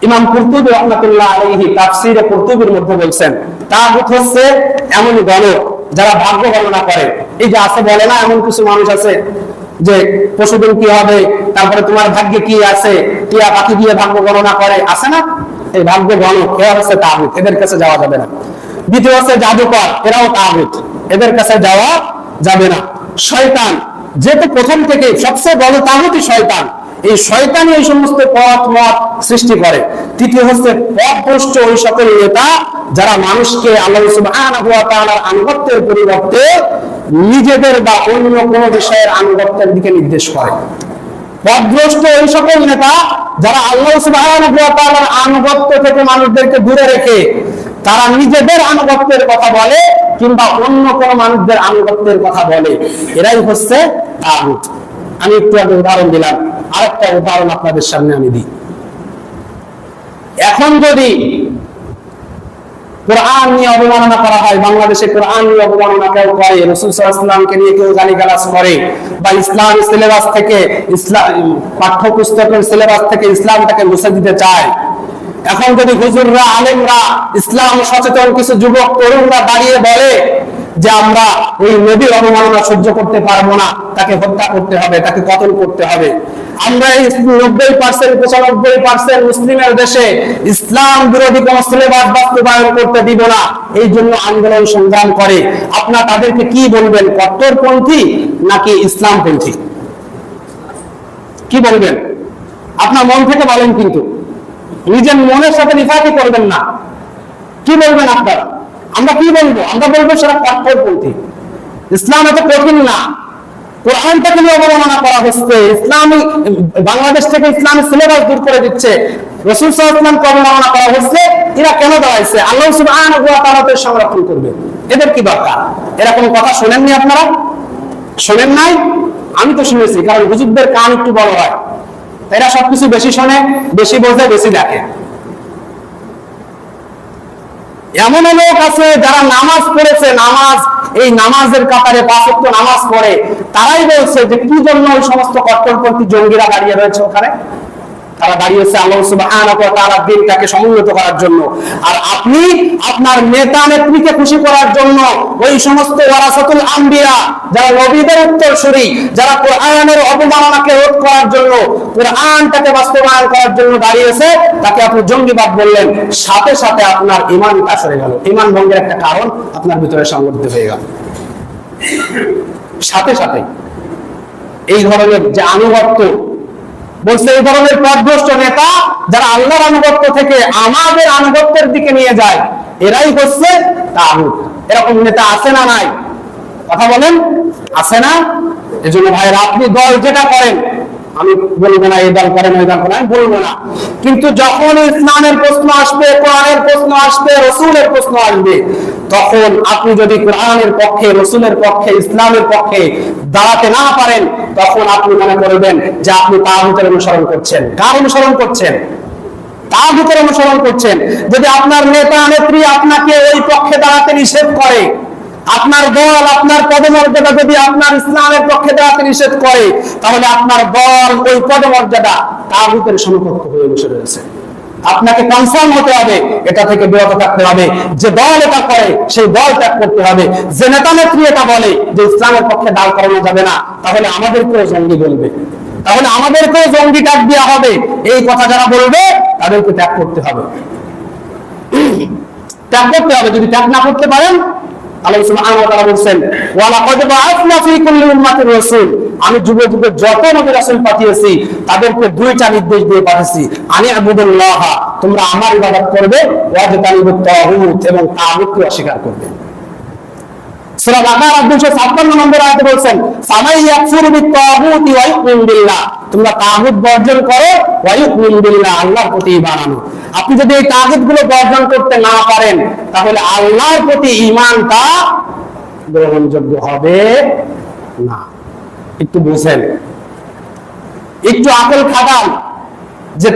ইমাম কুরতুবী রাহমাতুল্লাহ আলাইহি তাফসীরে কুরতুবীর মধ্যে বলছেন, তাগুত হচ্ছে এমন গণক যারা ভাগ্য গণনা করে। এই যে আছে বলে না, এমন কিছু মানুষ আছে যে পশুদিন কি হবে, তারপরে তোমার ভাগ্যে কি আছে, টিয়া পাখি দিয়ে ভাগ্য গণনা করে, আছে না? এই ভাগ্য গণক এরা হচ্ছে তাগুত, এদের কাছে যাওয়া যাবে না। দ্বিতীয় হচ্ছে জাদুকর, এরাও তাগুত, এদের কাছে যাওয়া যাবে না। শয়তান, যেহেতু প্রথম থেকে সবচেয়ে বড় তাগুতই শয়তান, এই শয়তানই এই সমস্ত পথ মত সৃষ্টি করে। তৃতীয় হচ্ছে পথভ্রষ্ট ওই সকল নেতা যারা মানুষকে আল্লাহ সুবহানাহু ওয়া তাআলার আনুগত্যের পরিবর্তে নিজেদের বা অন্য কোনো বিষয়ের আনুগত্যের দিকে নির্দেশ করে। পথভ্রষ্ট ওই সকল নেতা যারা আল্লাহ সুবহানাহু ওয়া তাআলার আনুগত্য থেকে মানুষদেরকে দূরে রেখে তারা নিজেদের আনুগত্যের কথা বলে কিংবা অন্য কোনো মানুষদের আনুগত্যের কথা বলে, এরাই হচ্ছে তাগুত। আমি একটু আগে উদাহরণ দিলাম, আরেকটা উদাহরণ আপনাদের সামনে আমি দিই। এখন যদি কোরআন নিয়ে অবমাননা করা হয়, বাংলাদেশে কোরআন নিয়ে অবমাননা কেউ করে, রাসূল সাল্লাল্লাহু আলাইহি ওয়াসাল্লামকে নিয়ে কেউ গালিগালাজ করে, বা ইসলামী সিলেবাস থেকে, ইসলাম পাঠ্যপুস্তকের সিলেবাস থেকে ইসলামটাকে মুছে দিতে চায়, এখন যদি হুজুররা, আলেমরা, ইসলাম সচেতন কিছু যুবক তরুণরা দাঁড়িয়ে বলে যে আমরা ওই নবীর অবমাননা সহ্য করতে পারবো না, তাকে হত্যা করতে হবে, তাকে কতল করতে হবে, আমরা এই 90% 95% মুসলিমের দেশে ইসলাম বিরোধী কোন সিলেবাস বাস্তবায়ন করতে দিব না, এই জন্য আন্দোলন সংগ্রাম করে, আপনারা তাদেরকে কি বলবেন? কট্টরপন্থী নাকি ইসলামপন্থী? কি বলবেন? আপনার মন থেকে বলেন, কিন্তু নিজের মনের সাথে নিফাকি করবেন না। কি বলবেন আপনারা? আমরা কি বলবো? আমরা বলবো সেটা কট্টরপন্থী। ইসলাম এত কঠিন না, কোরআনটাকে নিয়ে অবমাননা করা হচ্ছে, ইসলামী বাংলাদেশ থেকে ইসলামী সিলেবাস দূর করে দিচ্ছে, রাসূল সাল্লাল্লাহু আলাইহি ওয়াসাল্লামকে অবমাননা করা হচ্ছে। এরা কেন দাঁড়াইছে? আল্লাহ সুবহানাহু ওয়া তাআলা সংরক্ষণ করবে, এদের কি দরকার? এরকম কথা শোনেননি আপনারা? শোনেন নাই? আমি তো শুনেছি, কারণ হুজুরদের কান একটু বড় হয়, এরা সবকিছু বেশি শোনে, বেশি বোঝে, বেশি দেখে। এমন লোক আছে যারা নামাজ পড়েছে, এই নামাজের কাতারে 5 ওয়াক্ত নামাজ পড়ে, তারাই বলছে যে কি জন্য ওই সমস্ত কট্টরপন্থী জঙ্গিরা দাঁড়িয়ে রয়েছে ওখানে। তারা দাঁড়িয়েছে আল্লাহ সুবহানাহু ওয়া তাআলার দ্বীনটাকে সমুন্নত করার জন্য। আর আপনি আপনার নেতা নেত্রীকে খুশি করার জন্য ওই সমস্ত ওয়ারাসাতুল আম্বিয়া, যারা নবীদের উত্তরসূরি, যারা কোরআনের অবমাননাকে রোধ করার জন্য, কোরআনটাকে বাস্তবায়ন করার জন্য দাঁড়িয়েছে, তাকে আপনি জঙ্গিবাদ বললেন, সাথে সাথে আপনার ঈমানটা সরে গেল। ঈমান ভঙ্গের একটা কারণ আপনার ভিতরে সংগঠিত হয়ে গেল সাথে সাথে। এই ধরনের যে আনুগত্য বলছে, এই ধরনের পথভ্রষ্ট নেতা যারা আল্লাহর আনুগত্য থেকে আমাদের আনুগত্যের দিকে নিয়ে যায়, এরাই হচ্ছে তাগুত। এরকম নেতা আছে না নাই? কথা বলেন, আছে না? এজন্য ভাইরা, আপনি দল যেটা করেন, আমি বলবো না এই দল করেন ওই দল করেন, আমি বলবো না, কিন্তু যখন ইসলামের প্রশ্ন আসবে, কোরআনের প্রশ্ন আসবে, রাসূলের প্রশ্ন আসবে, তখন আপনি যদি কোরআনের পক্ষে, রাসূলের পক্ষে, ইসলামের পক্ষে দাঁড়াতে না পারেন, তখন আপনি মনে করবেন যে আপনি তাগুতের অনুসরণ করছেন। কার অনুসরণ করছেন? তাগুতের অনুসরণ করছেন। যদি আপনার নেতা নেত্রী আপনাকে ওই পক্ষে দাঁড়াতে নিষেধ করে, আপনার দল, আপনার পদমর্যাদা যদি আপনার ইসলামের পক্ষে দাঁড়াতে নিষেধ করে, তাহলে আপনার দল, ওই পদমর্যাদা তাগুতের সমকক্ষ হয়ে বসে রয়েছে। আপনাকে কনফার্ম হতে হবে, এটা থেকে বিরত থাকতে হবে। যে দল এটা করে সেই দল ত্যাগ করতে হবে। যে নেতা নেত্রী এটা বলে যে ইসলামের পক্ষে দাঁড় করানো যাবে না, তাহলে আমাদেরকেও জঙ্গি বলবে, তাহলে আমাদেরকেও জঙ্গি ট্যাগ দেওয়া হবে। এই কথা যারা বলবে তাদেরকে ত্যাগ করতে হবে, ত্যাগ করতে হবে। যদি ত্যাগ না করতে পারেন, আল্লাহ সুবহানাহু ওয়া তাআলা বলেন, ওয়া লাকাদ বাআসনা ফী কুল্লি উম্মাতির রাসূল, আমি যুগে যুগে যত নবী রাসূল পাঠিয়েছি তাদেরকে দুইটা নির্দেশ দিয়ে পাঠিয়েছি, আনি আবুদুল্লাহ, তোমরা আমার ইবাদত করবে, ওয়া তানিবুত তাগুত, এবং তাগুতকে অস্বীকার করবে। সূরা বাকারা 256 নম্বর আয়াতে বলেন, ফামাই ইয়াকফুরু বিত-তাগুতি ওয়া ইউমিন বিল্লাহ, তোমরা তাগুত বর্জন করো, ওয়া ইউমিন বিল্লাহ, আল্লাহর প্রতি ঈমান আনো। আপনি যদি এই তাগুতগুলো বর্জন করতে না পারেন, তাহলে আল্লাহর প্রতি ঈমানটা গ্রহণযোগ্য হবে না। একটু বুঝেন, একটু আকল খাটান যে